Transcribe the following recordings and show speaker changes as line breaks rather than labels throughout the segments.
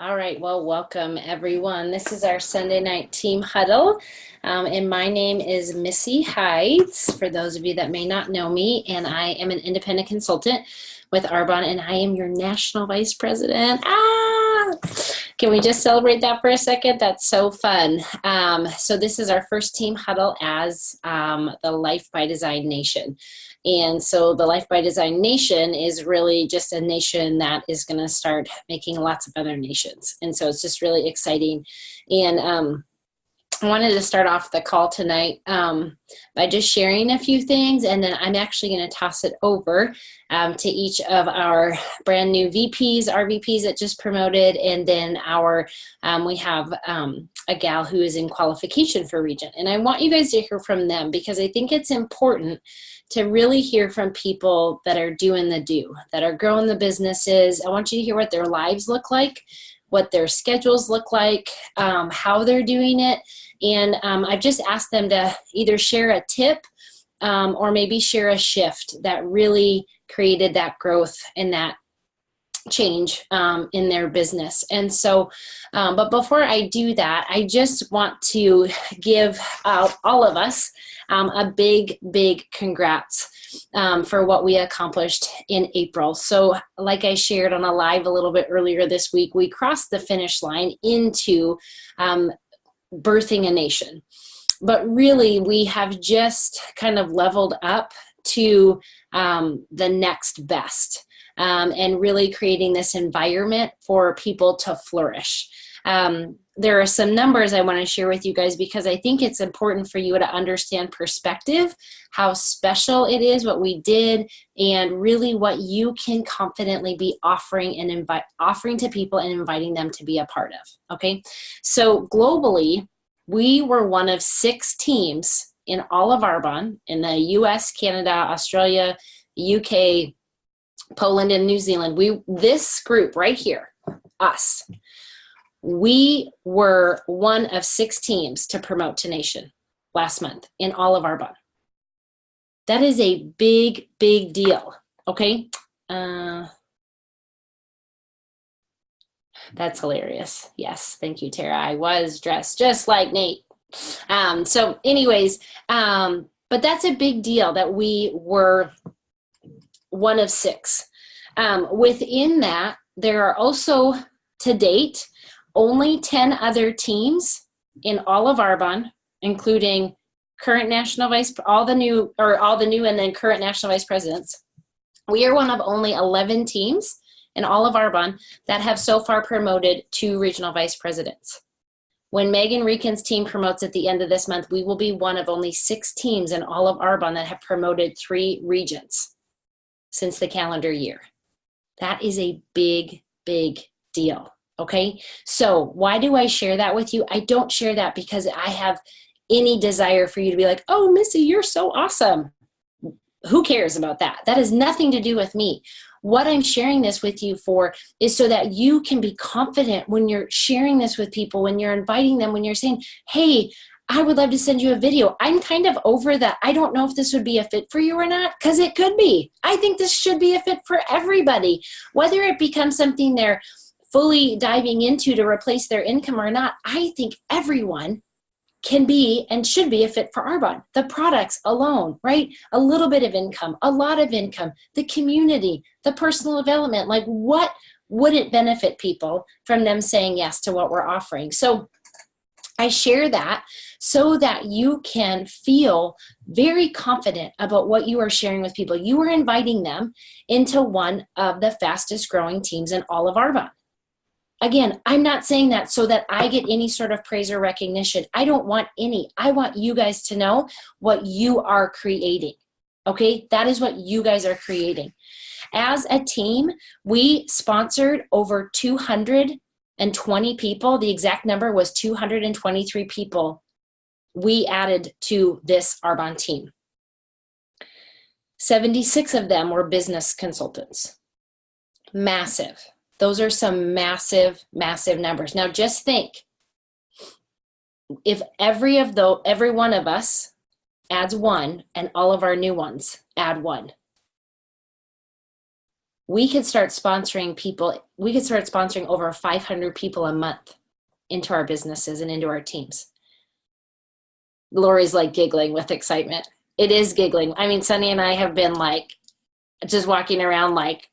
All right, well, welcome everyone. This is our Sunday night team huddle, and my name is Missy Hides, for those of you that may not know me, and I am an independent consultant with Arbonne, and I am your National Vice President. Can we just celebrate that for a second? That's so fun. So this is our first team huddle as the Life by Design Nation. And so the Life by Design Nation is really just a nation that is going to start making lots of other nations. And so it's just really exciting. And I wanted to start off the call tonight by just sharing a few things, and then I'm actually going to toss it over to each of our brand new VPs, our VPs that just promoted, and then we have a gal who is in qualification for Regent. And I want you guys to hear from them because I think it's important to really hear from people that are doing the do, that are growing the businesses. I want you to hear what their lives look like, what their schedules look like, how they're doing it. And I've just asked them to either share a tip or maybe share a shift that really created that growth and that change in their business. And so, but before I do that, I just want to give all of us a big congrats for what we accomplished in April. So like I shared on a live a little bit earlier this week, we crossed the finish line into birthing a nation. But really, we have just kind of leveled up to the next best. And really creating this environment for people to flourish. There are some numbers I want to share with you guys because I think it's important for you to understand perspective, how special it is, what we did, and really what you can confidently be offering to people and inviting them to be a part of, okay? So globally, we were one of 6 teams in all of Arbonne, in the US, Canada, Australia, UK, Poland, and New Zealand. This group right here, us, we were one of 6 teams to promote to nation last month in all of Arbonne. That is a big deal, okay? That's hilarious. Yes, thank you, Tara. I was dressed just like Nate. So anyways, but that's a big deal that we were one of 6. Within that, there are also, to date, only 10 other teams in all of Arbonne, including current national all the new and then current national vice presidents. We are one of only 11 teams in all of Arbonne that have so far promoted 2 regional vice presidents. When Megan Reekin's team promotes at the end of this month, we will be one of only 6 teams in all of Arbonne that have promoted 3 regents since the calendar year. That is a big deal, okay? So why do I share that with you? I don't share that because I have any desire for you to be like, oh, Missy, you're so awesome. Who cares about that? That has nothing to do with me. What I'm sharing this with you for is so that you can be confident when you're sharing this with people, when you're inviting them, when you're saying, hey, I would love to send you a video. I'm kind of over that. I don't know if this would be a fit for you or not, because it could be. I think this should be a fit for everybody. Whether it becomes something they're fully diving into to replace their income or not, I think everyone can be and should be a fit for Arbonne. The products alone, right? A little bit of income, a lot of income, the community, the personal development. Like, what would it benefit people from them saying yes to what we're offering? So I share that so that you can feel very confident about what you are sharing with people. You are inviting them into one of the fastest growing teams in all of Arbonne. Again, I'm not saying that so that I get any sort of praise or recognition. I don't want any. I want you guys to know what you are creating. Okay? That is what you guys are creating. As a team, we sponsored over 220 people. The exact number was 223 people we added to this Arbonne team. 76 of them were business consultants. Massive. Those are some massive numbers. Now just think, if every one of us adds 1 and all of our new ones add 1, we could start sponsoring people. We could start sponsoring over 500 people a month into our businesses and into our teams. Lori's like giggling with excitement. It is giggling. I mean, Sunny and I have been like just walking around like,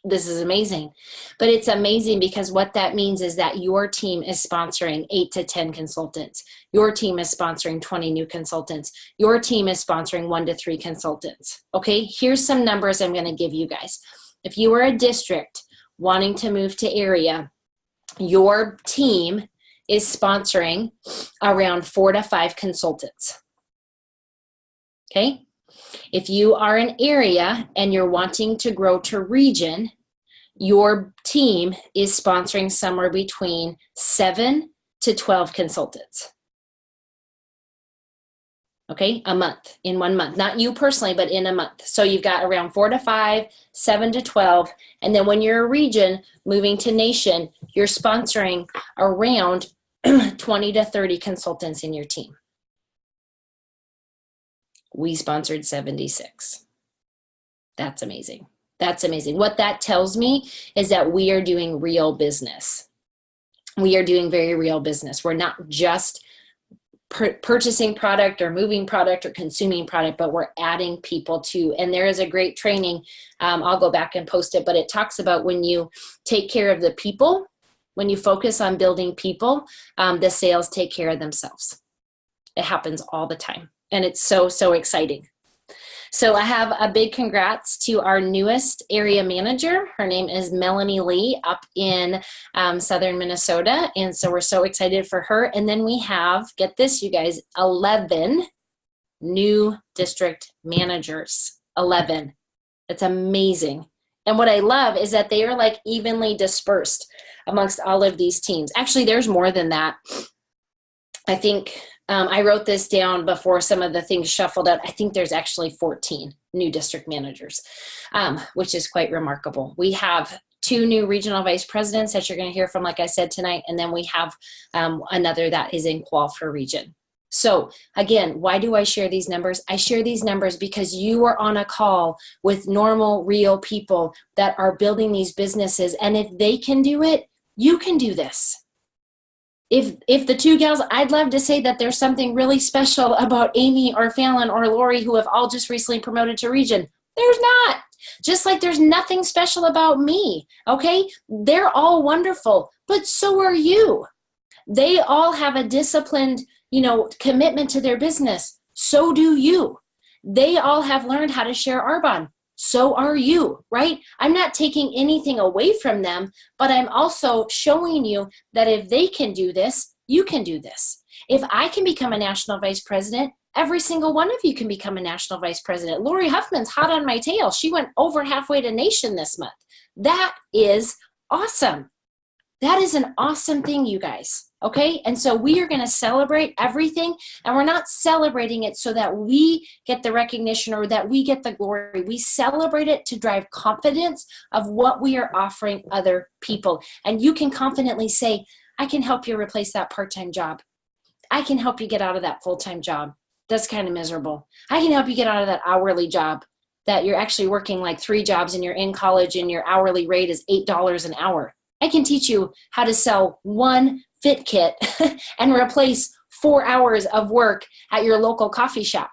this is amazing. But it's amazing because what that means is that your team is sponsoring 8 to 10 consultants. Your team is sponsoring 20 new consultants. Your team is sponsoring 1 to 3 consultants. Okay, here's some numbers I'm going to give you guys. If you are a district wanting to move to area, your team is sponsoring around 4 to 5 consultants. Okay? If you are an area and you're wanting to grow to region, your team is sponsoring somewhere between 7 to 12 consultants. Okay, a month, in 1 month. Not you personally, but in a month. So you've got around 4 to 5, 7 to 12. And then when you're a region, moving to nation, you're sponsoring around 20 to 30 consultants in your team. We sponsored 76. That's amazing. That's amazing. What that tells me is that we are doing real business. We are doing very real business. We're not just purchasing product or moving product or consuming product, but we're adding people too. And there is a great training. I'll go back and post it, but it talks about when you take care of the people, when you focus on building people, the sales take care of themselves. It happens all the time. And it's so, so exciting. So I have a big congrats to our newest area manager. Her name is Melanie Lee up in southern Minnesota. And so we're so excited for her. And then we have, get this, you guys, 11 new district managers. 11. It's amazing. And what I love is that they are like evenly dispersed amongst all of these teams. Actually, there's more than that. I think I wrote this down before some of the things shuffled out. I think there's actually 14 new district managers, which is quite remarkable. We have 2 new regional vice presidents that you're going to hear from, like I said, tonight. And then we have another that is in qual for region. So again, why do I share these numbers? I share these numbers because you are on a call with normal, real people that are building these businesses. And if they can do it, you can do this. If the 2 gals, I'd love to say that there's something really special about Amy or Fallon or Lori who have all just recently promoted to region. There's not. Just like there's nothing special about me, okay? They're all wonderful, but so are you. They all have a disciplined, commitment to their business. So do you. They all have learned how to share Arbonne. So are you, right? I'm not taking anything away from them, but I'm also showing you that if they can do this, you can do this. If I can become a national vice president, every single one of you can become a national vice president. Lori Huffman's hot on my tail. She went over halfway to nation this month. That is awesome. That is an awesome thing, you guys. Okay, and so we are going to celebrate everything, and we're not celebrating it so that we get the recognition or that we get the glory. We celebrate it to drive confidence of what we are offering other people. And you can confidently say, I can help you replace that part-time job. I can help you get out of that full-time job. That's kind of miserable. I can help you get out of that hourly job that you're actually working like 3 jobs and you're in college and your hourly rate is $8 an hour. I can teach you how to sell 1 fit kit and replace 4 hours of work at your local coffee shop.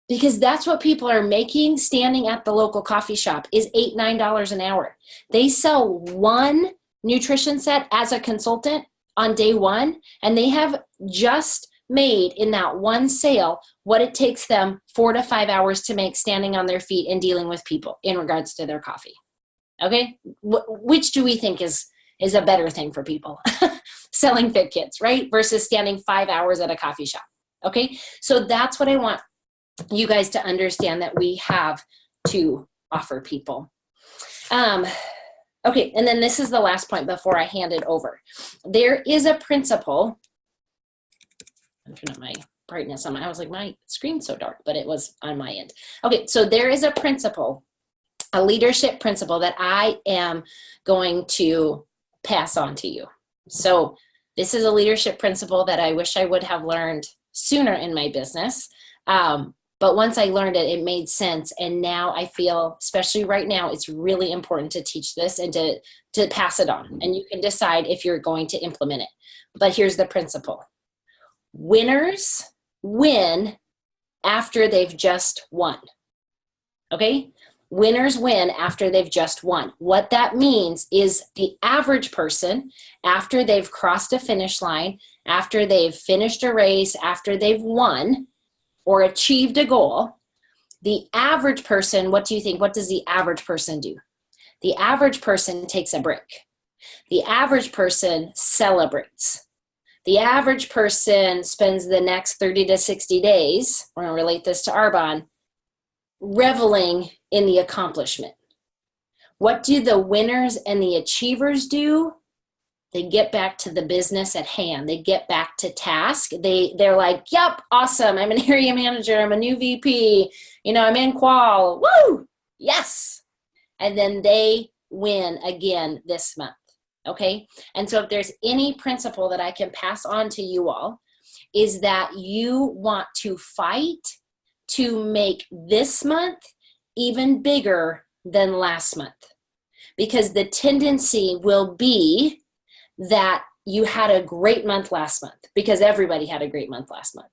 Because that's what people are making standing at the local coffee shop is $8, $9 an hour. They sell 1 nutrition set as a consultant on day 1, and they have just made in that 1 sale what it takes them 4 to 5 hours to make standing on their feet and dealing with people in regards to their coffee. Okay, which do we think is a better thing for people? Selling fit kits, right? Versus standing 5 hours at a coffee shop. Okay, so that's what I want you guys to understand that we have to offer people. Okay, and then this is the last point before I hand it over. There is a principle. I'm turning up my brightness on I was like, my screen's so dark, but it was on my end. Okay, so there is a principle, a leadership principle that I am going to pass on to you. So this is a leadership principle that I wish I would have learned sooner in my business. But once I learned it, it made sense. And now I feel, especially right now, it's really important to teach this and to pass it on. And you can decide if you're going to implement it. But here's the principle. Winners win after they've just won. Okay? Winners win after they've just won. What that means is the average person, after they've crossed a finish line, after they've finished a race, after they've won or achieved a goal, the average person, what do you think? What does the average person do? The average person takes a break. The average person celebrates. The average person spends the next 30 to 60 days, we're going to relate this to Arbonne, reveling in the accomplishment. What do the winners and the achievers do? They get back to the business at hand. They get back to task. They're like, yep, awesome. I'm an area manager. I'm a new VP. I'm in qual. Woo! Yes. And then they win again this month. Okay? And so if there's any principle that I can pass on to you all, is that you want to fight to make this month even bigger than last month. Because the tendency will be that you had a great month last month, because everybody had a great month last month.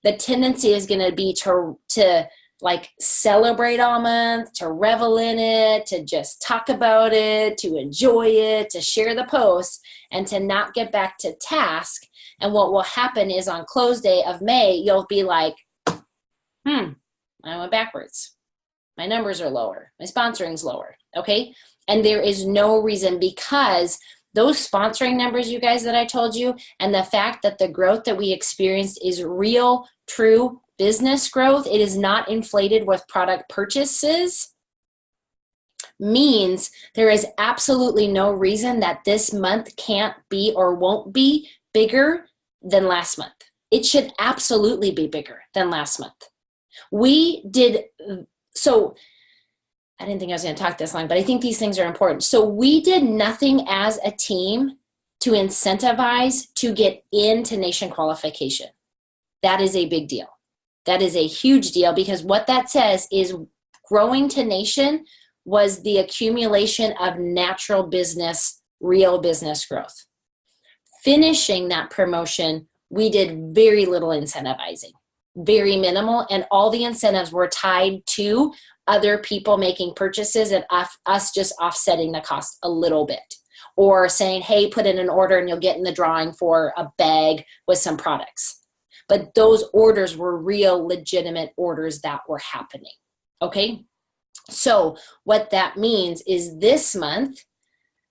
The tendency is going to be to like celebrate all month, to revel in it, to just talk about it, to enjoy it, to share the posts, and to not get back to task. And what will happen is on close day of May, you'll be like, I went backwards. My numbers are lower. My sponsoring's lower. Okay? And there is no reason, because those sponsoring numbers, you guys, that I told you, and the fact that the growth that we experienced is real, true business growth, it is not inflated with product purchases, means there is absolutely no reason that this month can't be or won't be bigger than last month. It should absolutely be bigger than last month. So I didn't think I was going to talk this long, but I think these things are important. So we did nothing as a team to incentivize to get into nation qualification. That is a big deal. That is a huge deal, because what that says is growing to nation was the accumulation of natural business, real business growth. Finishing that promotion, we did very little incentivizing, very minimal, and all the incentives were tied to other people making purchases and us just offsetting the cost a little bit, or saying, hey, put in an order and you'll get in the drawing for a bag with some products. But those orders were real, legitimate orders that were happening. Okay? So what that means is this month,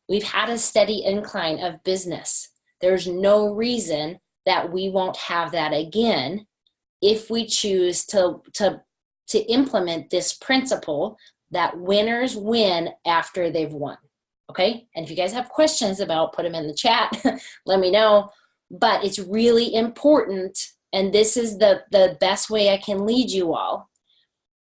we've had a steady incline of business. There's no reason that we won't have that again if we choose to implement this principle that winners win after they've won. Okay? And if you guys have questions about, put them in the chat, let me know. But it's really important, and this is the best way I can lead you all,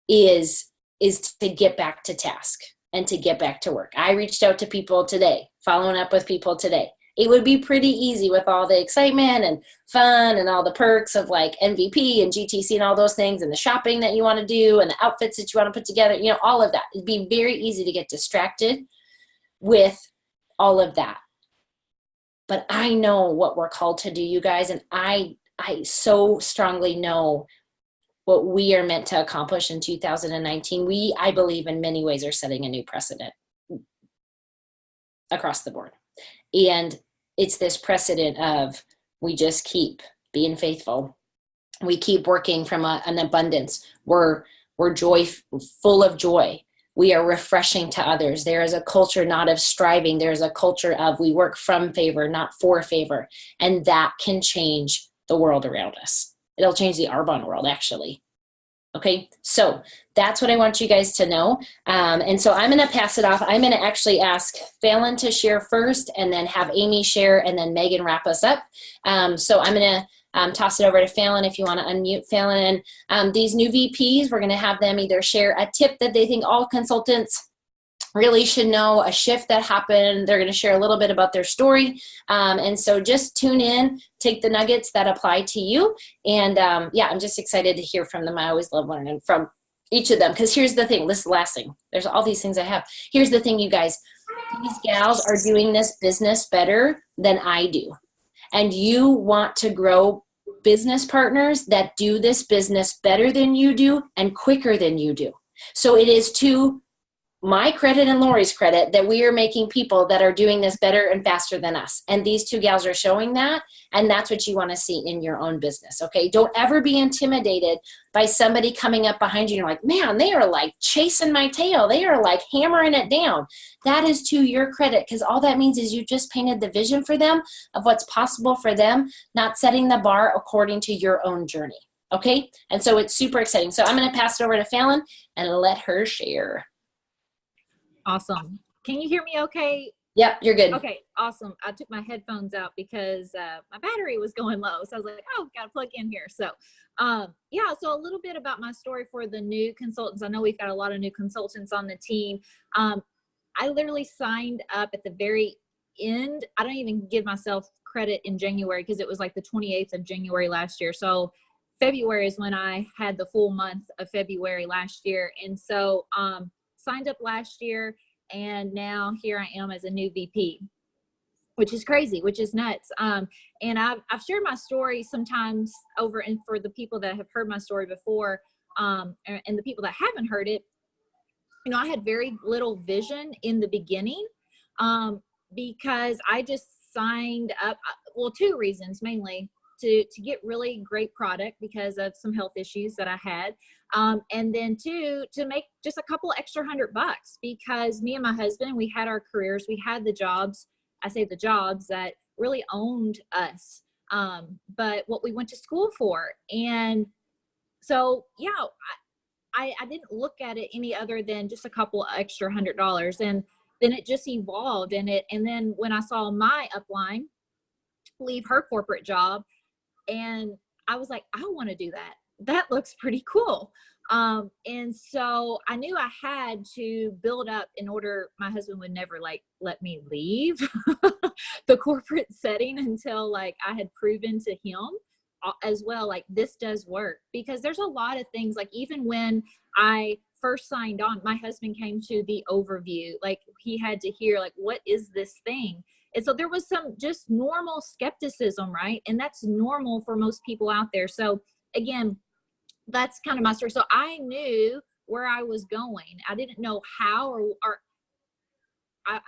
is to get back to task and to get back to work. I reached out to people today, following up with people today. It would be pretty easy with all the excitement and fun and all the perks of like MVP and GTC and all those things, and the shopping that you want to do and the outfits that you want to put together, all of that. It'd be very easy to get distracted with all of that. But I know what we're called to do, you guys, and I so strongly know what we are meant to accomplish in 2019. We, I believe, in many ways are setting a new precedent across the board. And it's this precedent of we just keep being faithful. We keep working from an abundance. We're full of joy. We are refreshing to others. There is a culture not of striving. There is a culture of we work from favor, not for favor. And that can change the world around us. It'll change the Arbonne world, actually. Okay, so that's what I want you guys to know. And so I'm going to pass it off. I'm going to actually ask Fallon to share first, and then have Amy share, and then Megan wrap us up. So I'm going to toss it over to Fallon if you want to unmute Fallon. And these new VPs, we're going to have them either share a tip that they think all consultants really should know a shift that happened. They're going to share a little bit about their story. And so just tune in, take the nuggets that apply to you. And yeah, I'm just excited to hear from them. I always love learning from each of them, because here's the thing, this is the last thing. There's all these things I have. Here's the thing, you guys. These gals are doing this business better than I do. And you want to grow business partners that do this business better than you do and quicker than you do. So it is to my credit and Lori's credit that we are making people that are doing this better and faster than us. And these two gals are showing that. And that's what you want to see in your own business. Okay. Don't ever be intimidated by somebody coming up behind you. And you're like, man, they are like chasing my tail. They are like hammering it down. That is to your credit, because all that means is you just painted the vision for them of what's possible for them, not setting the bar according to your own journey. Okay. And so it's super exciting. So I'm going to pass it over to Fallon and let her share.
Awesome. Can you hear me okay?
Yep, you're good.
Okay, awesome. I took my headphones out because my battery was going low. So I was like, oh, got to plug in here. So yeah, so a little bit about my story for the new consultants. I know we've got a lot of new consultants on the team. I literally signed up at the very end. I don't even give myself credit in January because it was like the 28th of January last year. So February is when I had the full month of February last year. And so signed up last year, and now here I am as a new VP, which is crazy, which is nuts. And I've shared my story sometimes over, and for the people that have heard my story before, and the people that haven't heard it, you know, I had very little vision in the beginning, because I just signed up, well, two reasons mainly. To get really great product because of some health issues that I had. And then two, to make just a couple extra $100 because me and my husband, we had our careers, we had the jobs, I say the jobs that really owned us, but what we went to school for. And so, yeah, I didn't look at it any other than just a couple extra $100. And then it just evolved and then when I saw my upline leave her corporate job, and I was like, I want to do that. That looks pretty cool. And so I knew I had to build up in order. My husband would never like let me leave the corporate setting until like I had proven to him as well, like this does work, because there's a lot of things, like even when I first signed on, my husband came to the overview, like he had to hear like, what is this thing? And so there was some just normal skepticism, right? And that's normal for most people out there. So again, that's kind of my story. So I knew where I was going. I didn't know how or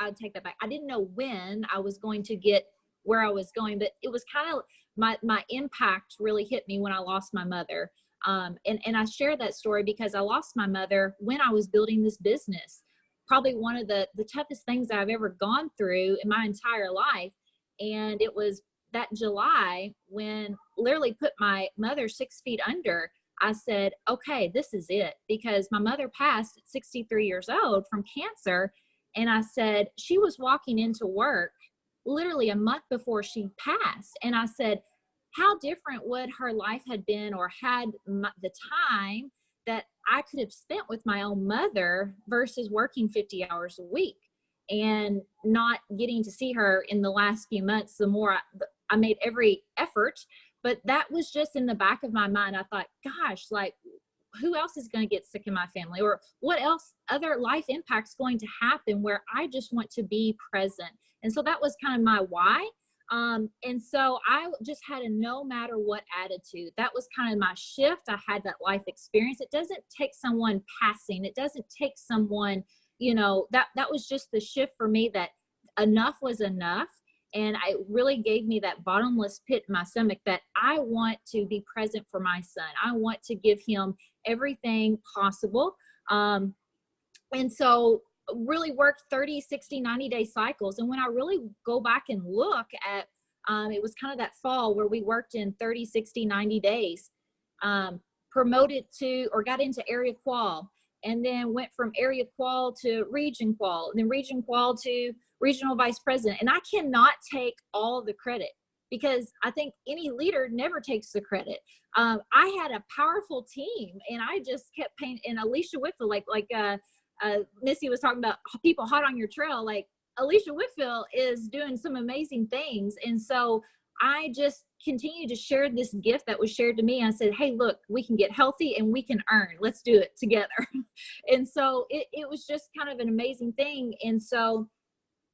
I'll take that back. I didn't know when I was going to get where I was going, but it was kind of my impact really hit me when I lost my mother. And I share that story because I lost my mother when I was building this business. Probably one of the toughest things I've ever gone through in my entire life. And it was that July when literally put my mother 6 feet under. I said, okay, this is it, because my mother passed at 63 years old from cancer. And I said, she was walking into work literally a month before she passed. And I said, how different would her life had been, or had the time that I could have spent with my own mother versus working 50 hours a week and not getting to see her in the last few months. The more I made every effort, but that was just in the back of my mind. I thought, gosh, like who else is going to get sick in my family, or what else other life impacts going to happen where I just want to be present. And so that was kind of my why. And so I just had a no matter what attitude. That was kind of my shift. I had that life experience. It doesn't take someone passing. It doesn't take someone, you know, that was just the shift for me, that enough was enough. And it really gave me that bottomless pit in my stomach that I want to be present for my son. I want to give him everything possible. And so really worked 30, 60, 90-day cycles. And when I really go back and look at, it was kind of that fall where we worked in 30, 60, 90 days, promoted to, or got into area qual, and then went from area qual to region qual, and then region qual to regional vice president. And I cannot take all the credit, because I think any leader never takes the credit. I had a powerful team, and I just kept paying, and Alicia Whitfield, Missy was talking about people hot on your trail. Like Alicia Whitfield is doing some amazing things. And so I just continue to share this gift that was shared to me. I said, hey, look, we can get healthy and we can earn. Let's do it together. And so it was just kind of an amazing thing. And so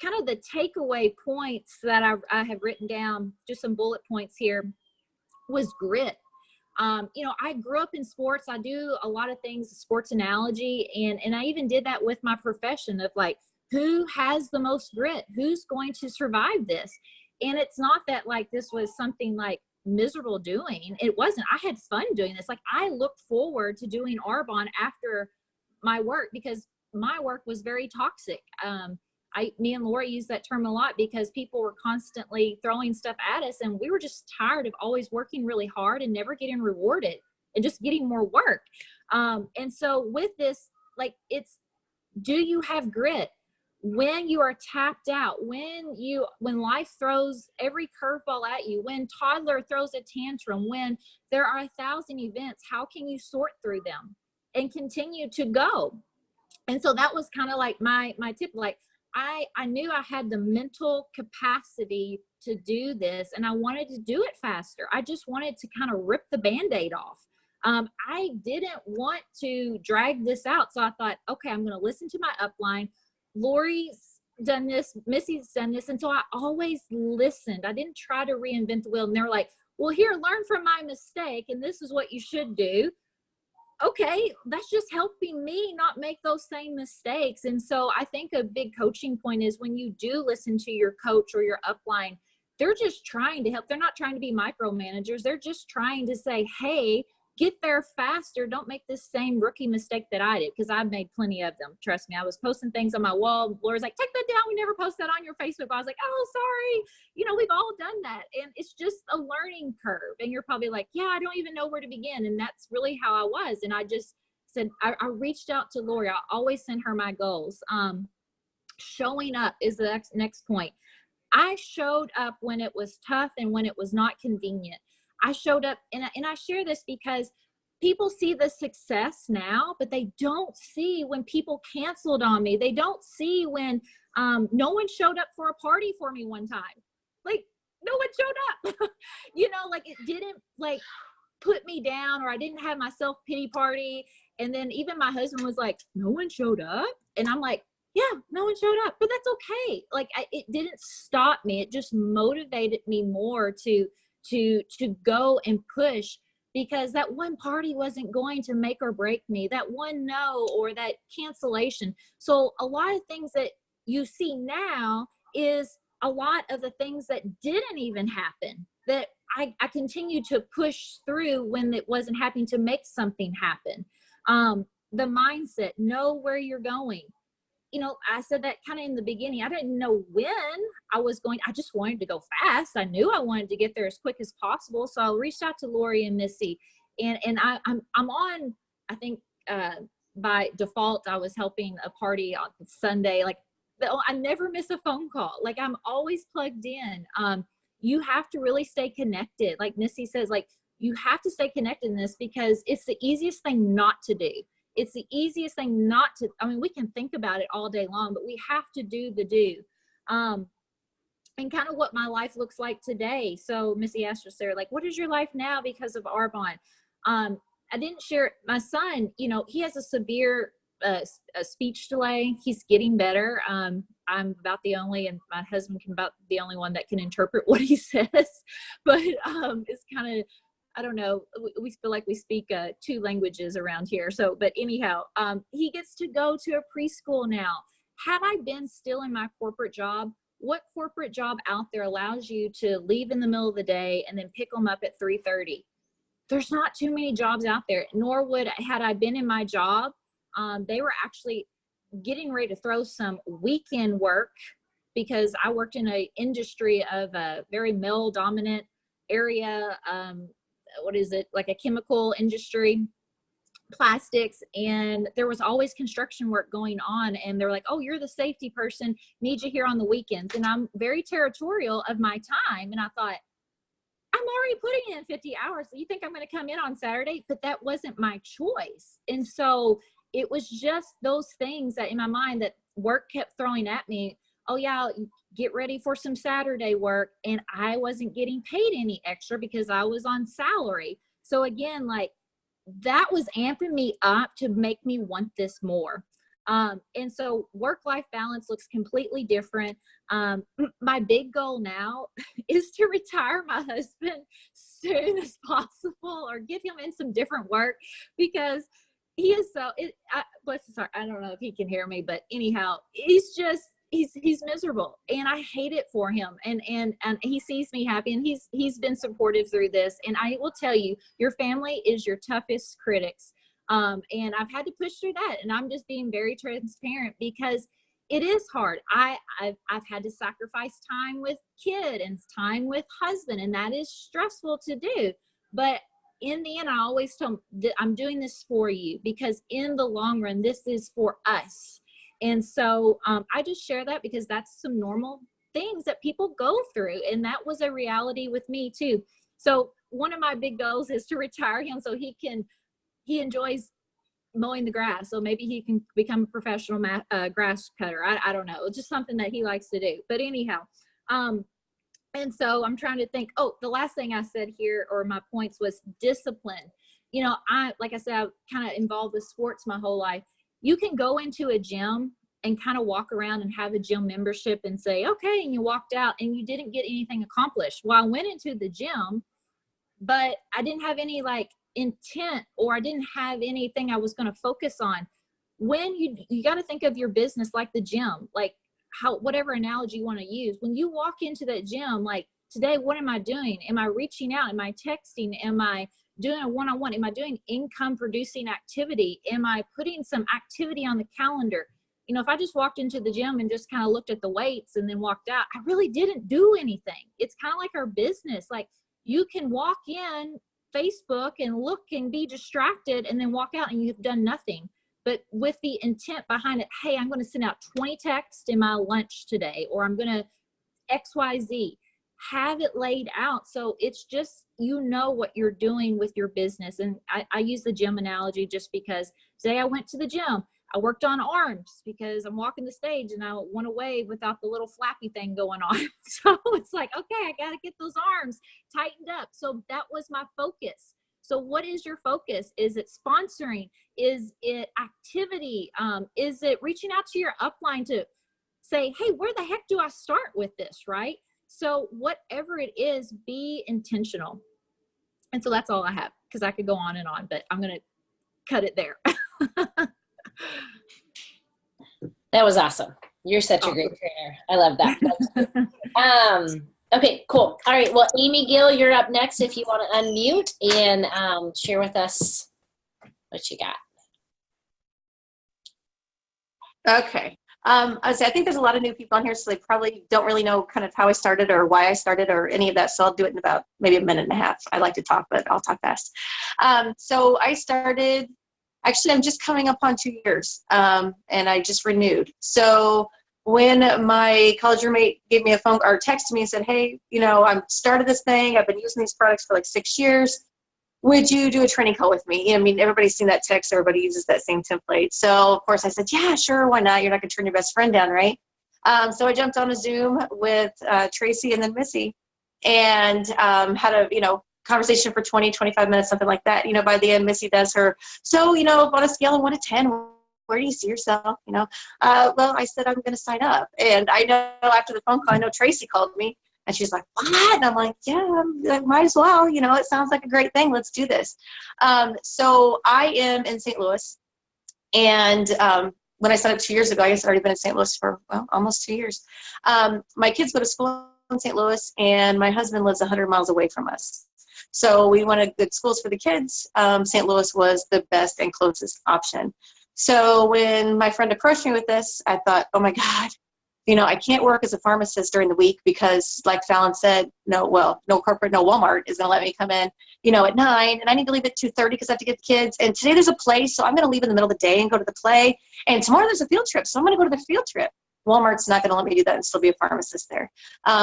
kind of the takeaway points that I have written down, just some bullet points here, was grit. You know, I grew up in sports. I do a lot of things, sports analogy. And I even did that with my profession of like, who has the most grit? Who's going to survive this? And it's not that like this was something like miserable doing. It wasn't. I had fun doing this. Like I looked forward to doing Arbonne after my work because my work was very toxic. Me and Laura use that term a lot because people were constantly throwing stuff at us and we were just tired of always working really hard and never getting rewarded and just getting more work. And so with this, like do you have grit? When you are tapped out, when life throws every curveball at you, when toddler throws a tantrum, when there are 1,000 events, how can you sort through them and continue to go? And so that was kind of like my tip. Like I knew I had the mental capacity to do this and I wanted to do it faster. I just wanted to kind of rip the Band-Aid off. I didn't want to drag this out. So I thought, okay, I'm going to listen to my upline. Lori's done this, Missy's done this. And so I always listened. I didn't try to reinvent the wheel. And they're like, well, here, learn from my mistake. And this is what you should do. Okay, that's just helping me not make those same mistakes. And so I think a big coaching point is when you do listen to your coach or your upline, they're just trying to help. They're not trying to be micromanagers. They're just trying to say, hey, get there faster. Don't make this same rookie mistake that I did, because I've made plenty of them. Trust me. I was posting things on my wall. Laura's like, take that down. We never post that on your Facebook. I was like, oh, sorry. You know, we've all done that. And it's just a learning curve. And you're probably like, yeah, I don't even know where to begin. And that's really how I was. And I just said, I reached out to Lori. I always send her my goals. Showing up is the next point. I showed up when it was tough and when it was not convenient. I showed up, and I share this because people see the success now, but they don't see when people canceled on me. They don't see when no one showed up for a party for me one time. Like, no one showed up. You know, like it didn't like put me down, or I didn't have my self-pity party. And then even my husband was like, no one showed up. And I'm like, yeah, no one showed up, but that's okay. Like it didn't stop me. It just motivated me more to go and push, because that one party wasn't going to make or break me, that one no or that cancellation. So a lot of things that you see now is a lot of the things that didn't even happen, that I continue to push through when it wasn't happening to make something happen. The mindset, know where you're going. You know, I said that kind of in the beginning. I didn't know when I was going. I just wanted to go fast. I knew I wanted to get there as quick as possible. So I reached out to Lori and Missy, and I'm on. I think by default I was helping a party on Sunday. Like I never miss a phone call. Like I'm always plugged in. You have to really stay connected. Like Missy says, like you have to stay connected in this, because it's the easiest thing not to do. It's the easiest thing not to, I mean, we can think about it all day long, but we have to do the do. And kind of what my life looks like today. So Missy asked us there, like, what is your life now because of Arbonne? I didn't share, my son, you know, he has a severe a speech delay. He's getting better. I'm about the only, and my husband can about the only one that can interpret what he says, but it's kind of, I don't know, we feel like we speak 2 languages around here. So, but anyhow, he gets to go to a preschool now. Had I been still in my corporate job, what corporate job out there allows you to leave in the middle of the day and then pick them up at 3:30? There's not too many jobs out there, nor had I been in my job, they were actually getting ready to throw some weekend work, because I worked in an industry of a very male dominant area. What is it, like a chemical industry, plastics, and there was always construction work going on, and they're like, oh, you're the safety person, need you here on the weekends. And I'm very territorial of my time, and I thought, I'm already putting in 50 hours, so you think I'm going to come in on Saturday? But that wasn't my choice. And so it was just those things that in my mind that work kept throwing at me. Oh yeah, get ready for some Saturday work. And I wasn't getting paid any extra because I was on salary. So again, like that was amping me up to make me want this more. And so work-life balance looks completely different. My big goal now is to retire my husband soon as possible, or get him in some different work, because he is so, bless his heart, I don't know if he can hear me, but anyhow, he's miserable, and I hate it for him. And he sees me happy, and he's been supportive through this. And I will tell you, your family is your toughest critics. And I've had to push through that, and I'm just being very transparent, because it is hard. I've had to sacrifice time with kid and time with husband, and that is stressful to do. But in the end, I always tell them that I'm doing this for you, because in the long run, this is for us. And so I just share that because that's some normal things that people go through. And that was a reality with me too. So one of my big goals is to retire him so he enjoys mowing the grass. So maybe he can become a professional grass cutter. I don't know. It's just something that he likes to do. But anyhow, and so I'm trying to think, the last thing I said here, or my points, was discipline. You know, like I said, I've kind of involved with sports my whole life. You can go into a gym and kind of walk around and have a gym membership and say, okay, and you walked out and you didn't get anything accomplished. Well, I went into the gym, but I didn't have any like intent, or I didn't have anything I was going to focus on. When you got to think of your business like the gym, like whatever analogy you want to use. When you walk into that gym, like today, what am I doing? Am I reaching out? Am I texting? Am I doing a one-on-one? Am I doing income producing activity? Am I putting some activity on the calendar? You know, if I just walked into the gym and just kind of looked at the weights and then walked out, I really didn't do anything. It's kind of like our business. Like you can walk in Facebook and look and be distracted and then walk out and you've done nothing. But with the intent behind it, hey, I'm going to send out 20 texts in my lunch today, or I'm going to XYZ. Have it laid out. So it's just, you know what you're doing with your business. And I use the gym analogy just because today I went to the gym. I worked on arms because I'm walking the stage and I want to wave without the little flappy thing going on. So it's like, okay, I got to get those arms tightened up. So that was my focus. So what is your focus? Is it sponsoring? Is it activity? Is it reaching out to your upline to say, hey, where the heck do I start with this, right? So whatever it is, be intentional. And so that's all I have, because I could go on and on, but I'm going to cut it there.
That was awesome. You're such a great trainer. I love that. Okay, cool. All right. Well, Amy Gill, you're up next if you want to unmute and share with us what you got.
Okay. I think there's a lot of new people on here, so they probably don't really know kind of how I started or why I started or any of that. So I'll do it in about maybe a minute and a half. I like to talk, but I'll talk fast. So I started, actually, I'm just coming up on 2 years, and I just renewed. So when my college roommate gave me a phone or texted me and said, hey, you know, I'm started this thing. I've been using these products for like 6 years. Would you do a training call with me? I mean, everybody's seen that text. Everybody uses that same template. So, of course, I said, yeah, sure. Why not? You're not going to turn your best friend down, right? So I jumped on a Zoom with Tracy and then Missy and had a, conversation for 20, 25 minutes, something like that. By the end, Missy does her, so, on a scale of 1 to 10, where do you see yourself? Well, I said, I'm going to sign up. And I know after the phone call, I know Tracy called me. And she's like, what? And I'm like, yeah, I might as well. It sounds like a great thing. Let's do this. So I am in St. Louis. And when I signed up 2 years ago, I guess I'd already been in St. Louis for, almost 2 years. My kids go to school in St. Louis, and my husband lives 100 miles away from us. So we wanted good schools for the kids. St. Louis was the best and closest option. So when my friend approached me with this, I thought, oh, my God. I can't work as a pharmacist during the week because, like Fallon said, no corporate, no Walmart is going to let me come in, at 9, and I need to leave at 2:30 because I have to get the kids. And today there's a play, so I'm going to leave in the middle of the day and go to the play. And tomorrow there's a field trip, so I'm going to go to the field trip. Walmart's not going to let me do that and still be a pharmacist there.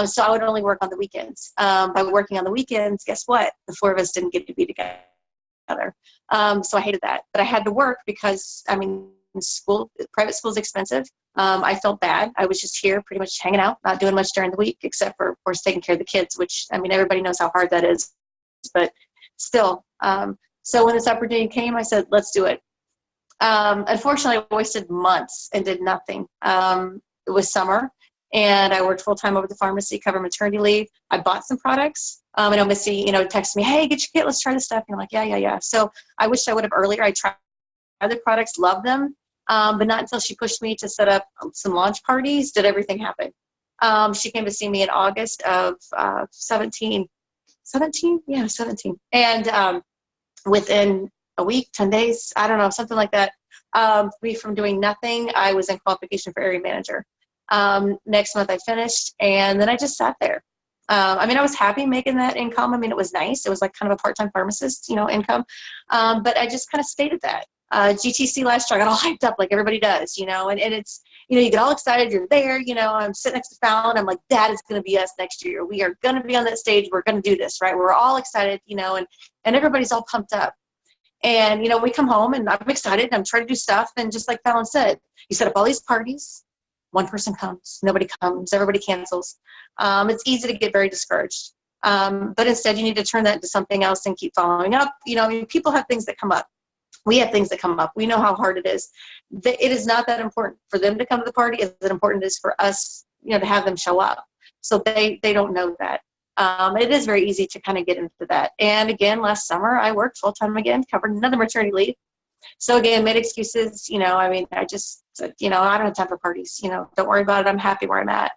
So I would only work on the weekends. By working on the weekends, guess what? The 4 of us didn't get to be together. So I hated that, but I had to work because, I mean, private school is expensive. I felt bad. I was just here pretty much hanging out, not doing much during the week, except for, of course, taking care of the kids, which, I mean, everybody knows how hard that is, but still. So when this opportunity came, I said, let's do it. Unfortunately, I wasted months and did nothing. It was summer, and I worked full-time over the pharmacy, covered maternity leave. I bought some products. I know Missy, texted me, hey, get your kit, let's try this stuff. And I'm like, yeah. So I wish I would have earlier. I tried other products, loved them. But not until she pushed me to set up some launch parties did everything happen. She came to see me in August of 17. Yeah, 17. And within a week, 10 days, I don't know, something like that, me from doing nothing, I was in qualification for area manager. Next month I finished, and then I just sat there. I mean, I was happy making that income. I mean, it was nice. It was like kind of a part-time pharmacist, income. But I just kind of stayed at that. GTC last year, I got all hyped up like everybody does, and it's, you get all excited, you're there, I'm sitting next to Fallon, I'm like, that is going to be us next year. We are going to be on that stage. We're going to do this, right? We're all excited, and everybody's all pumped up. And, we come home and I'm excited and I'm trying to do stuff. And just like Fallon said, you set up all these parties, one person comes, nobody comes, everybody cancels. It's easy to get very discouraged. But instead you need to turn that into something else and keep following up. People have things that come up. We have things that come up. We know how hard it is. It is not that important for them to come to the party as important it is for us, to have them show up. So they don't know that. It is very easy to kind of get into that. And again, last summer I worked full time again, covered another maternity leave. So again, made excuses, I just said, I don't have time for parties, don't worry about it. I'm happy where I'm at.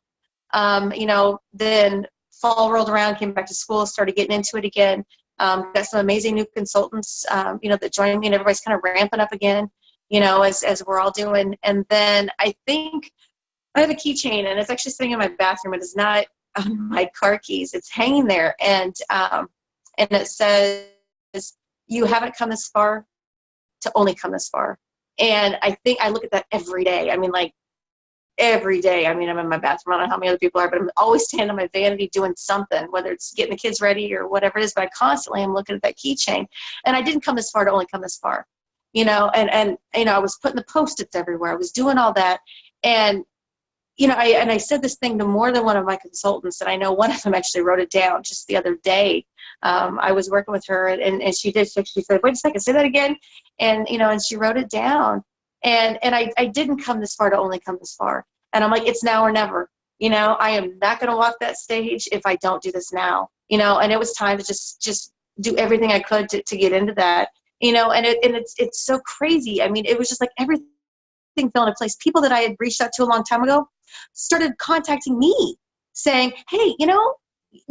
Then fall rolled around, came back to school, started getting into it again. Got some amazing new consultants, that joined me, and everybody's kind of ramping up again, as we're all doing. And then I think I have a keychain, and it's actually sitting in my bathroom. It is not on my car keys. It's hanging there. And it says, you haven't come this far to only come this far. And I think I look at that every day. I mean, like every day. I mean, I'm in my bathroom. I don't know how many other people are, but I'm always standing on my vanity doing something, whether it's getting the kids ready or whatever it is. But I constantly am looking at that keychain. And I didn't come this far to only come this far, and I was putting the Post-its everywhere. I was doing all that. And, I said this thing to more than one of my consultants, and I know one of them actually wrote it down just the other day. I was working with her, and she said, wait a second, say that again. And, and she wrote it down. And I didn't come this far to only come this far. And I'm like, it's now or never. I am not going to walk that stage if I don't do this now. And it was time to just do everything I could to get into that. And it's so crazy. I mean, it was just like everything fell into place. People that I had reached out to a long time ago started contacting me saying, hey, do you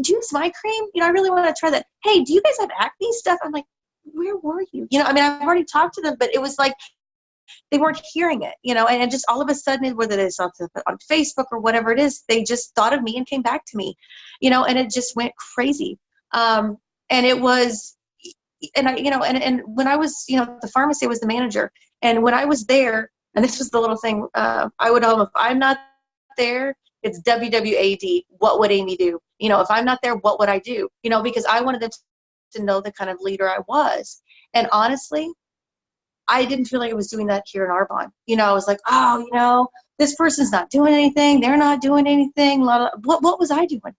use my cream? I really want to try that. Hey, do you guys have acne stuff? I'm like, where were you? I've already talked to them, but it was like, they weren't hearing it, and just all of a sudden, whether it's on Facebook or whatever it is, they just thought of me and came back to me, and it just went crazy. And it was, and and when I was, the pharmacy, I was the manager. And when I was there, and this was the little thing, I would if I'm not there, it's WWAD. What would Amy do? If I'm not there, what would I do? Because I wanted them to know the kind of leader I was. And honestly, I didn't feel like I was doing that here in Arbonne. I was like, oh, this person's not doing anything. They're not doing anything. What was I doing?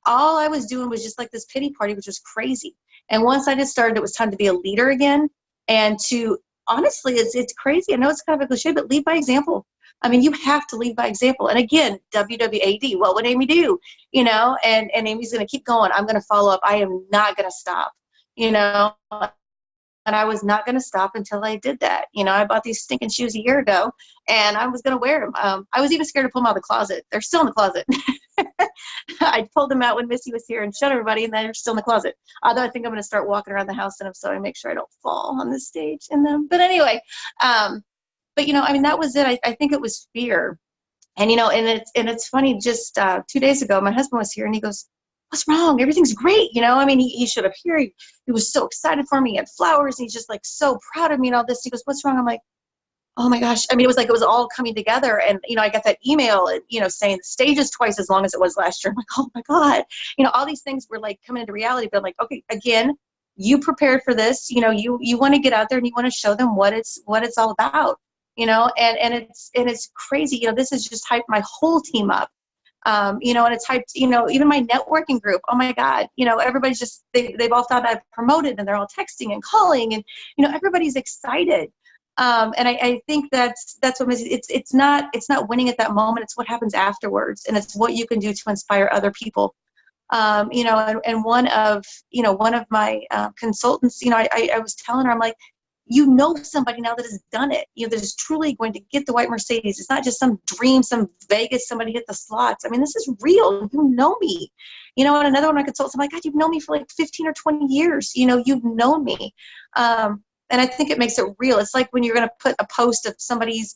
All I was doing was just like this pity party, which was crazy. And once I just started, it was time to be a leader again. And to, honestly, it's crazy. I know it's kind of a cliche, but lead by example. I mean, you have to lead by example. And again, WWAD, what would Amy do? And Amy's going to keep going. I'm going to follow up. I am not going to stop, And I was not going to stop until I did that. I bought these stinking shoes a year ago, and I was going to wear them. I was even scared to pull them out of the closet. They're still in the closet. I pulled them out when Missy was here and showed everybody, and they're still in the closet. Although I think I'm going to start walking around the house in them, so I make sure I don't fall on the stage in them. But anyway, that was it. I think it was fear. And, and it's funny, just 2 days ago, my husband was here, and he goes, what's wrong? Everything's great. He showed up here. He was so excited for me. He had flowers. And he's just like so proud of me and all this. He goes, what's wrong? I'm like, oh my gosh. I mean, it was like, it was all coming together. And, I got that email, and, saying the stage is twice as long as it was last year. I'm like, oh my God, all these things were like coming into reality. But I'm like, okay, again, you prepared for this, you want to get out there and you want to show them what it's all about, and it's crazy. This has just hyped my whole team up. And it's hyped, even my networking group. Oh my God, everybody's just, they've all thought I've promoted, and they're all texting and calling, and, everybody's excited. And I think that's what it's not winning at that moment. It's what happens afterwards. And it's what you can do to inspire other people. And one of my consultants, I was telling her, I'm like, somebody now that has done it, that is truly going to get the white Mercedes. It's not just some dream, some Vegas, somebody hit the slots. I mean, this is real. You know me, and another one of my consultants, I'm like, God, you've known me for like 15 or 20 years. You've known me. And I think it makes it real. It's like when you're going to put a post of somebody's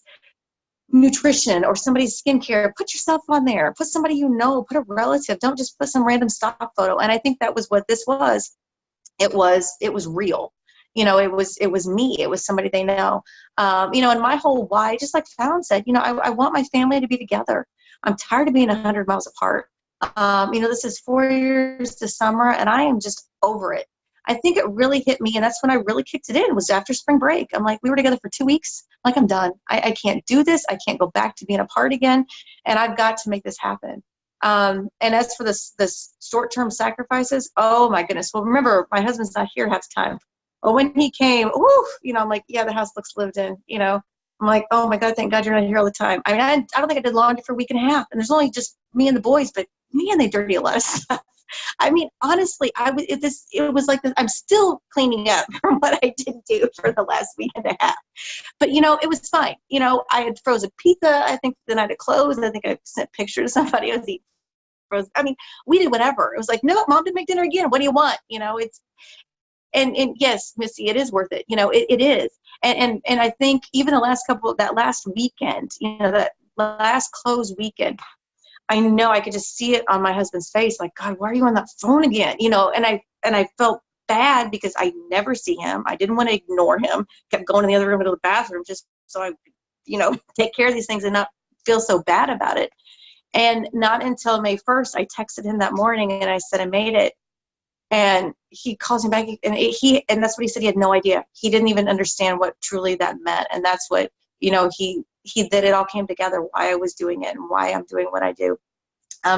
nutrition or somebody's skincare, put yourself on there, put somebody, put a relative, don't just put some random stock photo. And I think that was what this was. It was real. It was me. It was somebody they know. And my whole why, just like Fallon said, I want my family to be together. I'm tired of being 100 miles apart. This is 4 years this summer, and I am just over it. I think it really hit me, and that's when I really kicked it in, was after spring break. I'm like, we were together for 2 weeks. Like, I'm done. I can't do this. I can't go back to being apart again, and I've got to make this happen. And as for this short-term sacrifices, oh my goodness. Well, remember, my husband's not here half the time. Well, when he came, I'm like, yeah, the house looks lived in, I'm like, oh my God, thank God you're not here all the time. I mean, I don't think I did laundry for a week and a half, and there's only just me and the boys, but man, they dirty a lot of stuff. I mean, honestly, it was like this. I'm still cleaning up from what I didn't do for the last week and a half. But, it was fine. I had frozen pizza, I think, the night it closed. I think I sent a picture to somebody. I was eating frozen. I mean, we did whatever. It was like, no, Mom didn't make dinner again. What do you want? And yes, Missy, it is worth it. It is. And I think even that last weekend, that last close weekend, I know I could just see it on my husband's face, like, God, why are you on that phone again? And I felt bad because I never see him. I didn't want to ignore him. Kept going in the other room to the bathroom just so I, take care of these things and not feel so bad about it. And not until May 1st, I texted him that morning and I said, I made it. And he calls me back, and that's what he said. He had no idea. He didn't even understand what truly that meant. And that's what, that it all came together, why I was doing it and why I'm doing what I do.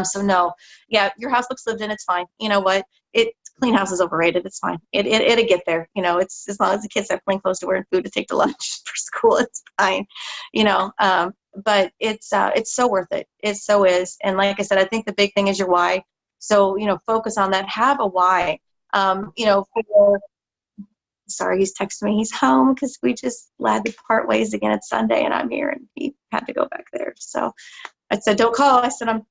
So no, yeah, your house looks lived in. It's fine. You know what? Clean house is overrated. It's fine. It'll get there. It's as long as the kids have clean clothes to wear and food to take to lunch for school, it's fine. But it's so worth it. It so is. And like I said, I think the big thing is your why. So, focus on that. Have a why. Sorry, he's texting me. He's home because we just had to part ways again. It's Sunday and I'm here, and he had to go back there. So I said, don't call. I said, I'm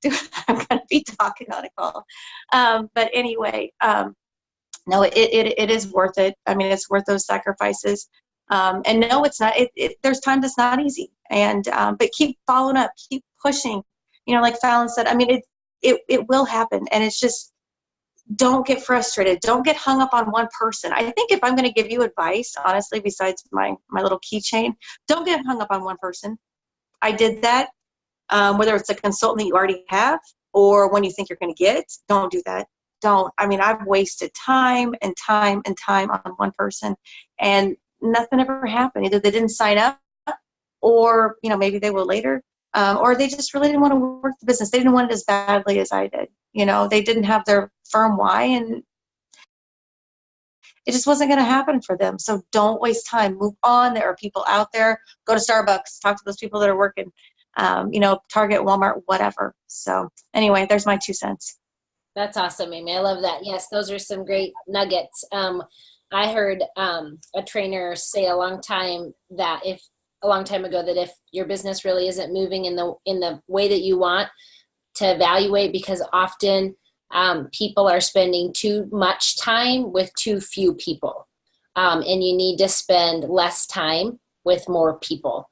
going to be talking on a call. But anyway, no, it is worth it. I mean, it's worth those sacrifices. And no, it's not. There's times it's not easy. And but keep following up, keep pushing. Like Fallon said, I mean, it will happen. And it's just, don't get frustrated. Don't get hung up on one person. I think if I'm going to give you advice, honestly, besides my little keychain, don't get hung up on one person. I did that. Whether it's a consultant that you already have or one you think you're going to get, don't do that. Don't. I mean, I've wasted time and time and time on one person, and nothing ever happened. Either they didn't sign up, or maybe they will later, or they just really didn't want to work the business. They didn't want it as badly as I did. They didn't have their firm why, and it just wasn't going to happen for them. So don't waste time. Move on. There are people out there. Go to Starbucks. Talk to those people that are working. Target, Walmart, whatever. So anyway, there's my 2 cents.
That's awesome, Amy. I love that. Yes, those are some great nuggets. I heard a trainer say a long time ago that if your business really isn't moving in the way that you want, to evaluate, because often people are spending too much time with too few people, and you need to spend less time with more people.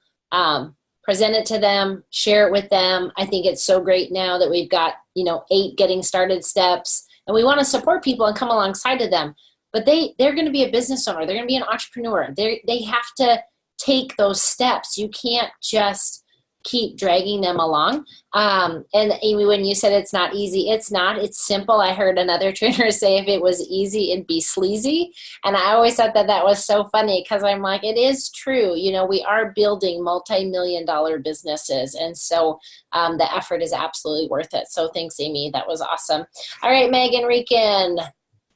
Present it to them, share it with them. I think it's so great now that we've got 8 getting started steps, and we want to support people and come alongside of them. But they're going to be a business owner. They're going to be an entrepreneur. They have to take those steps. You can't just keep dragging them along. And Amy, when you said it's not easy, it's not, it's simple. I heard another trainer say if it was easy, it'd be sleazy. And I always thought that that was so funny because I'm like, it is true. You know, we are building multi-million-dollar businesses. And so the effort is absolutely worth it. So thanks, Amy. That was awesome. All right, Megan Rican,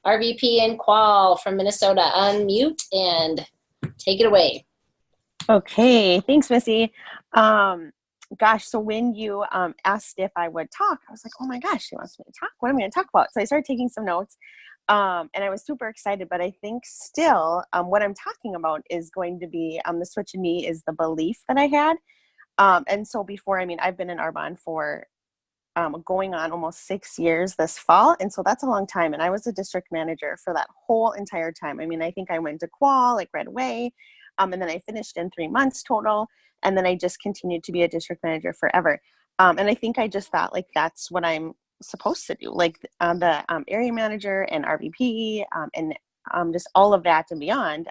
RVP and Qual from Minnesota, unmute and take it away.
Okay, thanks, Missy. Gosh, so when you asked if I would talk, I was like, oh my gosh, she wants me to talk. What am I going to talk about? So I started taking some notes, and I was super excited. But I think still, what I'm talking about is going to be the switch in me is the belief that I had. And so before, I mean, I've been in Arbonne for going on almost 6 years this fall. And so that's a long time. And I was a district manager for that whole entire time. I mean, I think I went to Qual like right away. And then I finished in 3 months total. And then I just continued to be a district manager forever. And I think I just thought like, that's what I'm supposed to do. Like the area manager and RVP and just all of that and beyond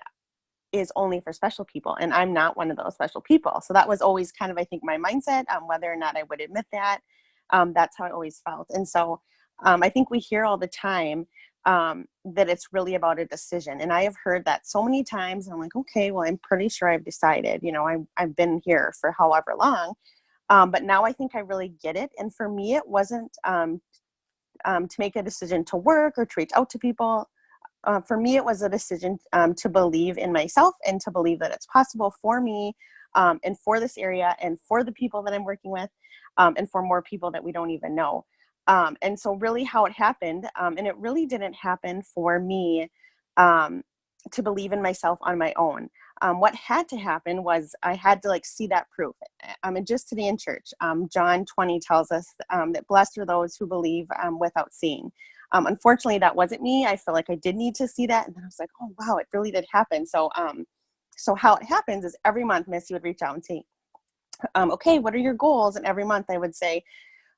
is only for special people. And I'm not one of those special people. So that was always kind of, I think, my mindset, whether or not I would admit that. That's how I always felt. And so I think we hear all the time that it's really about a decision. And I have heard that so many times. And I'm like, okay, well, I'm pretty sure I've decided, you know, I've been here for however long. But now I think I really get it. And for me, it wasn't to make a decision to work or to reach out to people. For me, it was a decision to believe in myself and to believe that it's possible for me and for this area and for the people that I'm working with and for more people that we don't even know. And so really how it happened, and it really didn't happen for me to believe in myself on my own. What had to happen was I had to like see that proof. And just today in church, John 20 tells us that blessed are those who believe without seeing. Unfortunately, that wasn't me. I feel like I did need to see that. And then I was like, oh, wow, it really did happen. So how it happens is every month, Missy would reach out and say, okay, what are your goals? And every month I would say,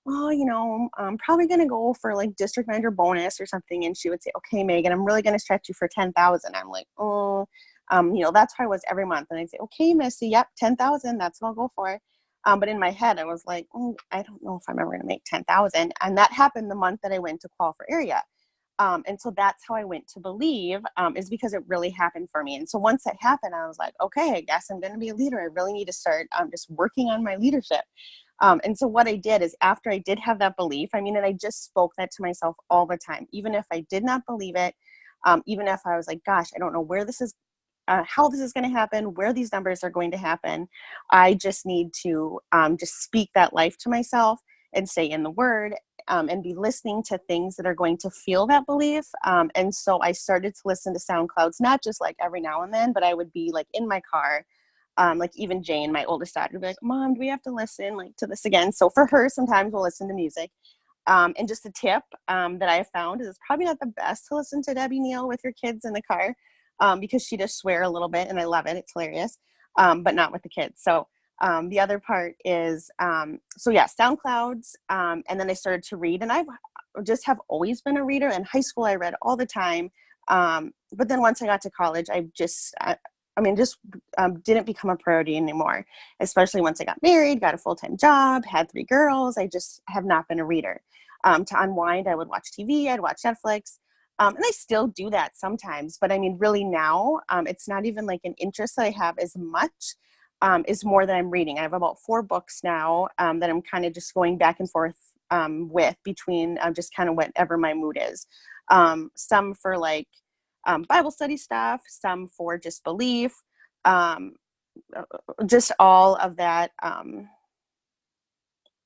oh, you know, I'm probably going to go for like district manager bonus or something. And she would say, okay, Megan, I'm really going to stretch you for 10,000. I'm like, oh, you know, that's how I was every month. And I'd say, okay, Missy, yep, 10,000, that's what I'll go for. But in my head, I was like, oh, I don't know if I'm ever going to make 10,000. And that happened the month that I went to Qual for area. And so that's how I went to believe, is because it really happened for me. And so once that happened, I was like, okay, I guess I'm going to be a leader. I really need to start just working on my leadership. And so what I did is after I did have that belief, I mean, and I just spoke that to myself all the time, even if I did not believe it, even if I was like, gosh, I don't know where this is, how this is going to happen, where these numbers are going to happen. I just need to just speak that life to myself and stay in the word and be listening to things that are going to feel that belief. And so I started to listen to SoundClouds, not just like every now and then, but I would be like in my car. Like even Jane, my oldest daughter, would be like, Mom, do we have to listen like to this again? So for her, sometimes we'll listen to music. And just a tip that I have found is it's probably not the best to listen to Debbie Neal with your kids in the car because she does swear a little bit and I love it. It's hilarious, but not with the kids. So the other part is, so yeah, SoundClouds. And then I started to read and I just have always been a reader. In high school, I read all the time. But then once I got to college, didn't become a priority anymore, especially once I got married, got a full-time job, had 3 girls. I just have not been a reader. To unwind, I would watch TV, I'd watch Netflix. And I still do that sometimes, but I mean, really now, it's not even like an interest that I have as much, is more than I'm reading. I have about 4 books now that I'm kind of just going back and forth with between just kind of whatever my mood is. Some for like Bible study stuff, some for just belief, just all of that,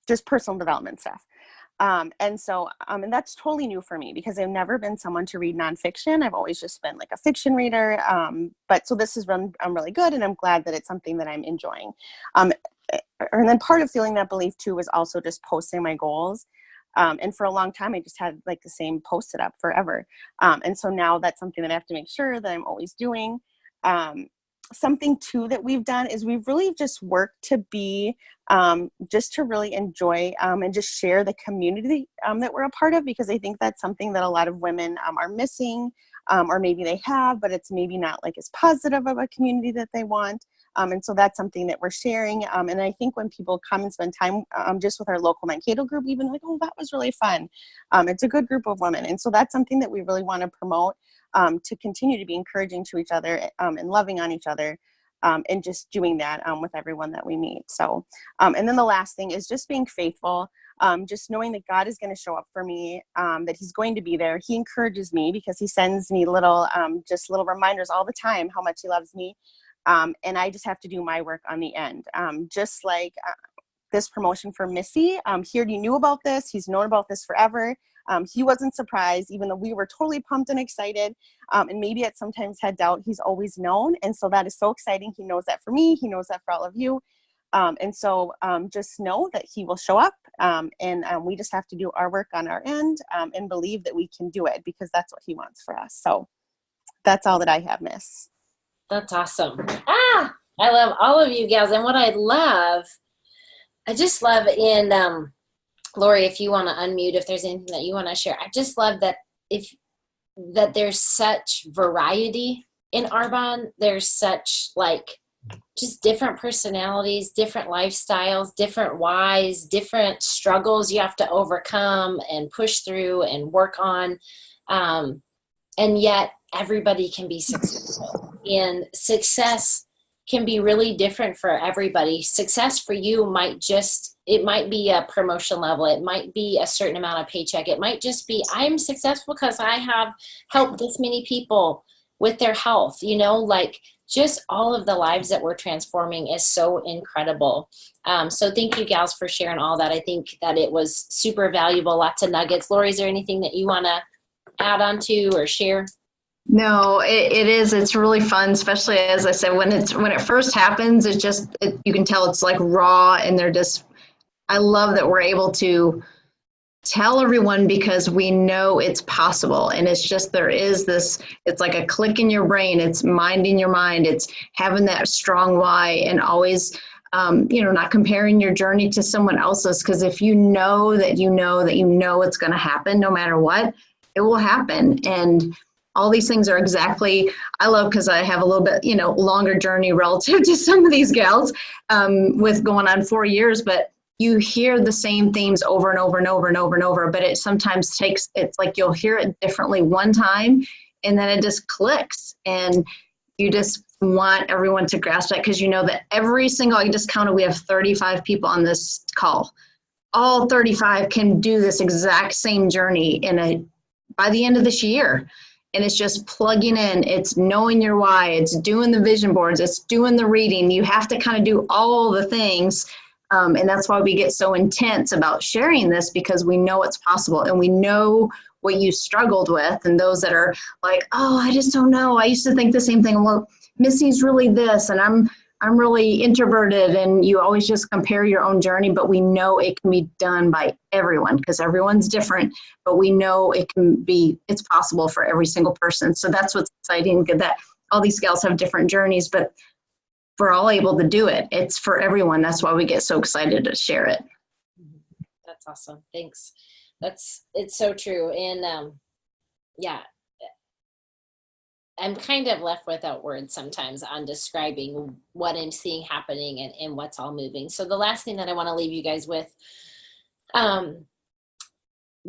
just personal development stuff. And so, and that's totally new for me because I've never been someone to read nonfiction. I've always just been like a fiction reader. But so this has been really good. And I'm glad that it's something that I'm enjoying. And then part of feeling that belief too was also just posting my goals. And for a long time, I just had like the same posted up forever. And so now that's something that I have to make sure that I'm always doing. Something too that we've done is we've really just worked to be, just to really enjoy and just share the community that we're a part of, because I think that's something that a lot of women are missing, or maybe they have, but it's maybe not like as positive of a community that they want. And so that's something that we're sharing. And I think when people come and spend time just with our local Mankato group, even like, oh, that was really fun. It's a good group of women. And so that's something that we really want to promote, to continue to be encouraging to each other, and loving on each other. And just doing that with everyone that we meet. So, and then the last thing is just being faithful, just knowing that God is going to show up for me, that he's going to be there. He encourages me because he sends me just little reminders all the time how much he loves me. And I just have to do my work on the end. Just like this promotion for Missy, he already knew about this. He's known about this forever. He wasn't surprised, even though we were totally pumped and excited, and maybe at sometimes had doubt. He's always known. And so that is so exciting. He knows that for me. He knows that for all of you. And so just know that he will show up, and we just have to do our work on our end, and believe that we can do it because that's what he wants for us. So that's all that I have, Miss.
That's awesome. I love all of you gals. And what I just love in, Lori, if you want to unmute, if there's anything that you want to share, I just love that that there's such variety in Arbonne. There's such just different personalities, different lifestyles, different whys, different struggles you have to overcome and push through and work on. And yet everybody can be successful, and success can be really different for everybody. Success for you it might be a promotion level. It might be a certain amount of paycheck. It might just be, I'm successful because I have helped this many people with their health, just all of the lives that we're transforming is so incredible. So thank you gals for sharing all that. I think that it was super valuable, lots of nuggets. Lori, is there anything that you want to add on to or share?
No, it is. It's really fun, especially as I said, when it first happens, you can tell it's like raw, and I love that we're able to tell everyone because we know it's possible. And it's just, it's like a click in your brain. It's mind in your mind. It's having that strong why, and always, not comparing your journey to someone else's. Because if you know that you know that you know it's going to happen, no matter what, it will happen. And all these things are I love, because I have a little bit, longer journey relative to some of these gals, with going on 4 years, but you hear the same themes over and over and over and over and over, but it sometimes it's like you'll hear it differently one time, and then it just clicks, and you just want everyone to grasp that, because that I just counted, we have 35 people on this call. All 35 can do this exact same journey by the end of this year. And it's just plugging in, it's knowing your why, it's doing the vision boards, it's doing the reading. You have to kind of do all the things. And that's why we get so intense about sharing this, because we know it's possible, and we know what you struggled with, and those that are like, oh, I just don't know. I used to think the same thing. Well, Missy's really this, and I'm really introverted, and you always just compare your own journey, but we know it can be done by everyone, because everyone's different, but we know it's possible for every single person. So that's what's exciting, that all these gals have different journeys, but we're all able to do it. It's for everyone. That's why we get so excited to share it.
That's awesome. Thanks. It's so true. And I'm kind of left without words sometimes on describing what I'm seeing happening and what's all moving. So the last thing that I want to leave you guys with,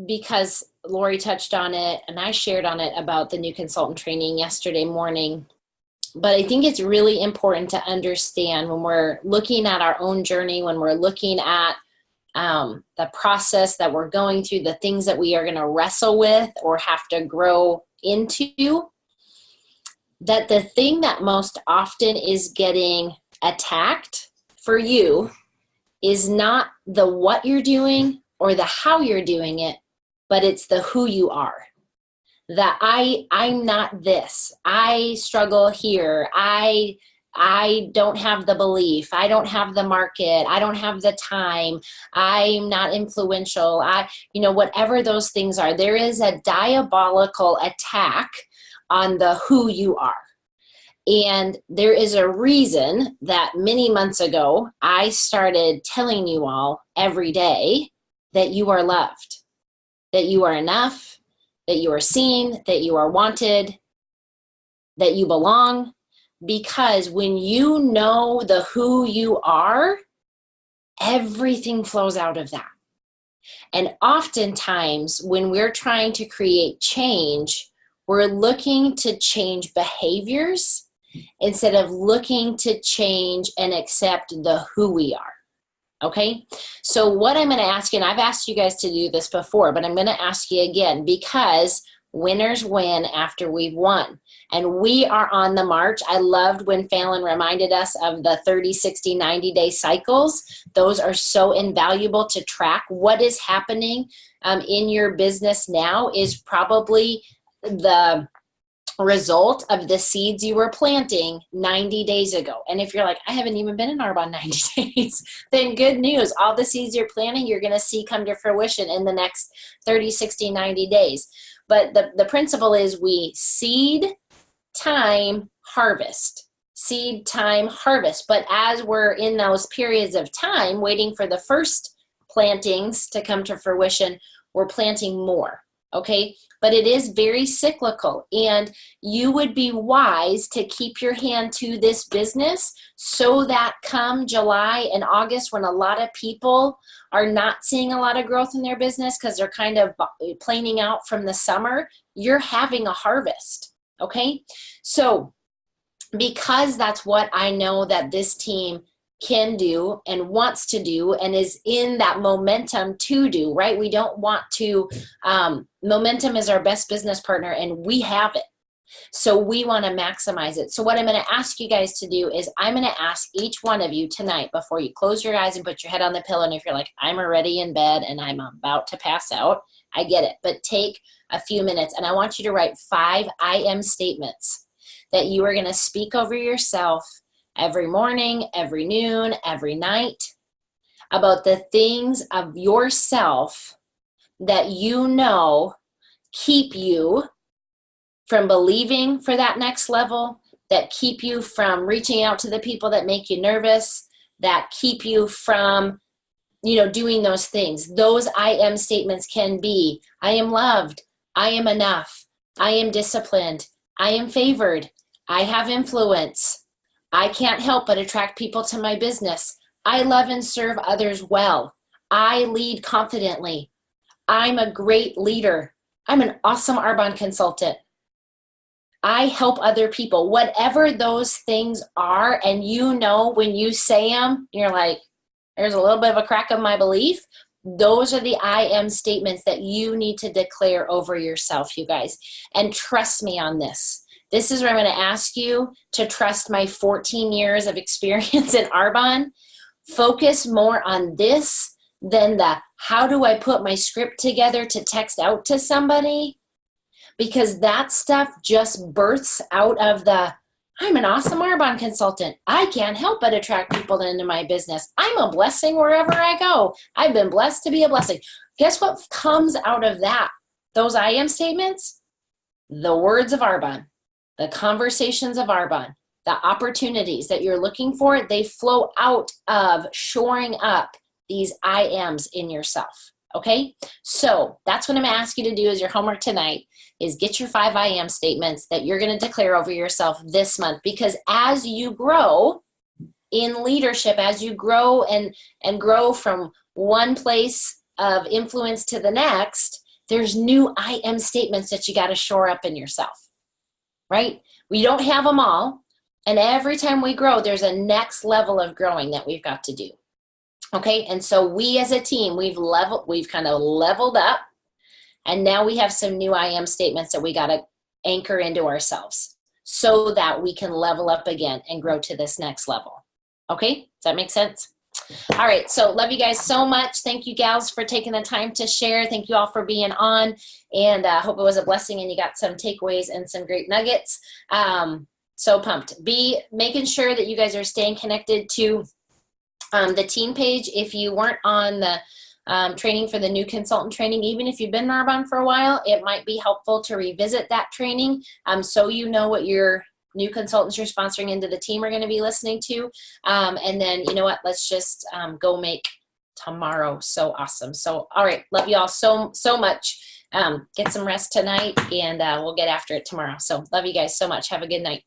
because Lori touched on it and I shared on it about the new consultant training yesterday morning, but I think it's really important to understand when we're looking at our own journey, when we're looking at the process that we're going through, the things that we are going to wrestle with or have to grow into, that the thing that most often is getting attacked for you is not the what you're doing or the how you're doing it, but it's the who you are. That I'm not this. I struggle here. I don't have the belief. I don't have the market. I don't have the time. I'm not influential. Whatever those things are, there is a diabolical attack on the who you are. And there is a reason that many months ago, I started telling you all every day that you are loved, that you are enough, that you are seen, that you are wanted, that you belong, because when you know the who you are, everything flows out of that. And oftentimes when we're trying to create change, we're looking to change behaviors instead of looking to change and accept the who we are. Okay, so what I'm going to ask you, and I've asked you guys to do this before, but I'm going to ask you again, because winners win after we've won. And we are on the march. I loved when Fallon reminded us of the 30, 60, 90-day cycles. Those are so invaluable to track. What is happening in your business now is probably the result of the seeds you were planting 90 days ago. And if you're like, I haven't even been in Arbonne 90 days, then good news. All the seeds you're planting, you're going to see come to fruition in the next 30, 60, 90 days. But the principle is we seed, time, harvest. Seed, time, harvest. But as we're in those periods of time waiting for the first plantings to come to fruition, we're planting more. Okay, but it is very cyclical, and you would be wise to keep your hand to this business so that come July and August, when a lot of people are not seeing a lot of growth in their business because they're kind of planing out from the summer, you're having a harvest. Okay, so because that's what I know that this team can do and wants to do and is in that momentum to do, right? We don't want to, momentum is our best business partner and we have it. So we want to maximize it. So what I'm going to ask you guys to do is I'm going to ask each one of you tonight before you close your eyes and put your head on the pillow. And if you're like, I'm already in bed and I'm about to pass out, I get it. But take a few minutes and I want you to write 5 I am statements that you are going to speak over yourself every morning, every noon, every night, about the things of yourself that you know keep you from believing for that next level, that keep you from reaching out to the people that make you nervous, that keep you from, doing those things. Those I am statements can be, I am loved, I am enough, I am disciplined, I am favored, I have influence, I can't help but attract people to my business. I love and serve others well. I lead confidently. I'm a great leader. I'm an awesome Arbonne consultant. I help other people. Whatever those things are, and when you say them, you're like, there's a little bit of a crack of my belief. Those are the I am statements that you need to declare over yourself, you guys. And trust me on this. This is where I'm going to ask you to trust my 14 years of experience in Arbonne. Focus more on this than the how do I put my script together to text out to somebody? Because that stuff just births out of the, I'm an awesome Arbonne consultant. I can't help but attract people into my business. I'm a blessing wherever I go. I've been blessed to be a blessing. Guess what comes out of that? Those I am statements? The words of Arbonne. The conversations of Arbonne, the opportunities that you're looking for, they flow out of shoring up these I ams in yourself. Okay? So that's what I'm going to ask you to do as your homework tonight is get your 5 I am statements that you're going to declare over yourself this month. Because as you grow in leadership, as you grow and grow from one place of influence to the next, there's new I am statements that you got to shore up in yourself. Right? We don't have them all. And every time we grow, there's a next level of growing that we've got to do. Okay? And so we as a team, we've kind of leveled up. And now we have some new I am statements that we got to anchor into ourselves so that we can level up again and grow to this next level. Okay? Does that make sense? All right, so love you guys so much. Thank you, gals, for taking the time to share. Thank you all for being on, and hope it was a blessing and you got some takeaways and some great nuggets. So pumped. Be making sure that you guys are staying connected to the team page. If you weren't on the training for the new consultant training, even if you've been in Arbonne for a while, it might be helpful to revisit that training so you know what your new consultants you're sponsoring into the team are going to be listening to. And then, you know what, let's just go make tomorrow so awesome. So, all right, love you all so much. Get some rest tonight, and we'll get after it tomorrow. So love you guys so much. Have a good night.